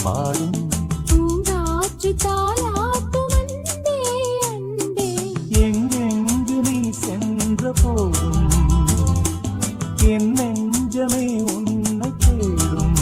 பாடும் பூங்காற்று தாலாட்டும் அன்பே அன்பே. எங்கெங்கு நீ சென்ற போதும் என் நெஞ்சமே உன்னை தேடும்.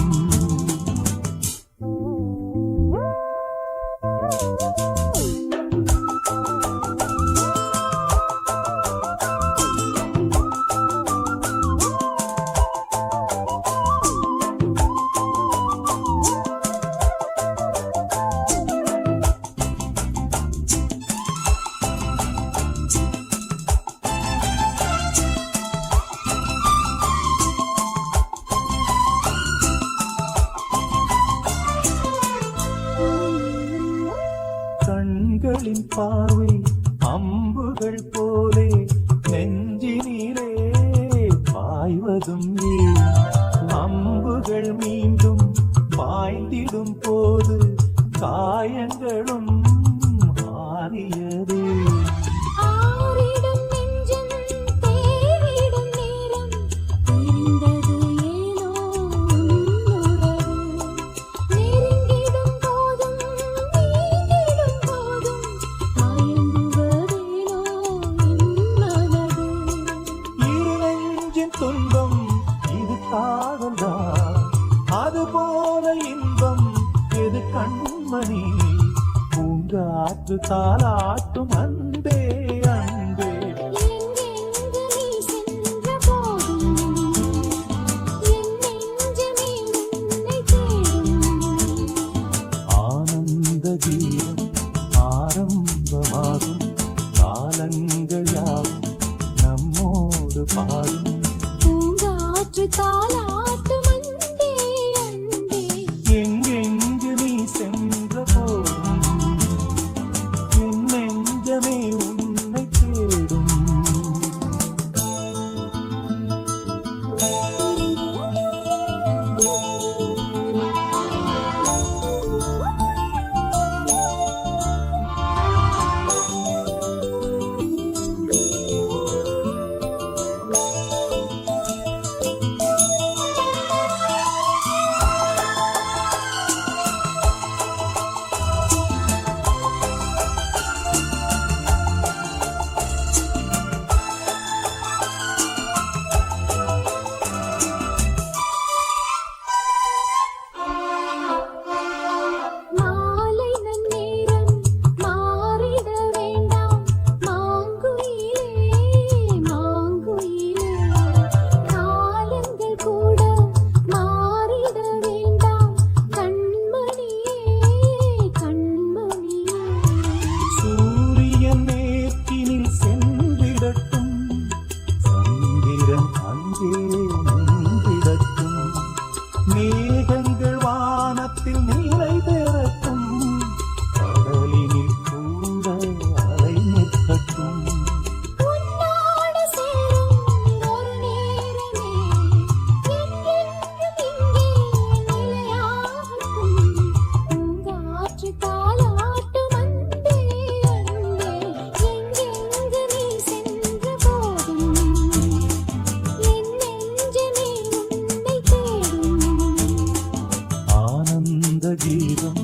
கண்களின் பார்வை அம்புகள் போலே நெஞ்சினிலே பாய்வதும் ஏன்? அம்புகள் மீண்டும் பாய்ந்திடும் போது காயங்களும் மாறியதே. ஆறிடும் நெஞ்சம் தேடிடும் நேரம் தெரிந்தது ஏனோ உன்னுறவு. நெருங்கிடும் போதும் நீங்கிடும் போதும் மயங்குவதேனோ என் மனது. இரு நெஞ்சின் துன்பம் இது காதல்தான், அதுபோல இன்பம் எது கண்மணி? பூங்காற்று தாலாட்டும் அன்பே அன்பே. எங்கெங்கு நீ சென்ற போதும் என் நெஞ்சமே உன்னை தேடும். ஆனந்த கீதம் ஆரம்பமாகும், காலங்கள் யாவும் நம்மோடு பாடும். பூங்காற்று தாலாட்டும் அன்பே அன்பே. எங்கெங்கு நீ சென்ற போதும் என் நெஞ்சமே உன்னை தேடும். மாலை நன்னேரம் மாறிட வேண்டாம் மாங்குயிலே மாங்குயிலே. காலங்கள் கூட மாறிட வேண்டாம் கண்மணியே கண்மணியே. சூரியன் மேற்கினில் சென்றிடட்டும், சந்திரன் அங்கே நின்றிடட்டும், மேகங்கள் வானத்தில் நிலை பெறட்டும், கடலினில் கூட அலை நிற்கட்டும். உன்னோடு சேரும் ஒரு நேரமே என்றென்றும் இங்கே நிலையாகட்டும். பூங்காற்று தாலாட்டும் அன்பே அன்பே. எங்கெங்கு நீ சென்ற போதும் என் நெஞ்சமே உன்னை தேடும். ஆனந்த கீதம்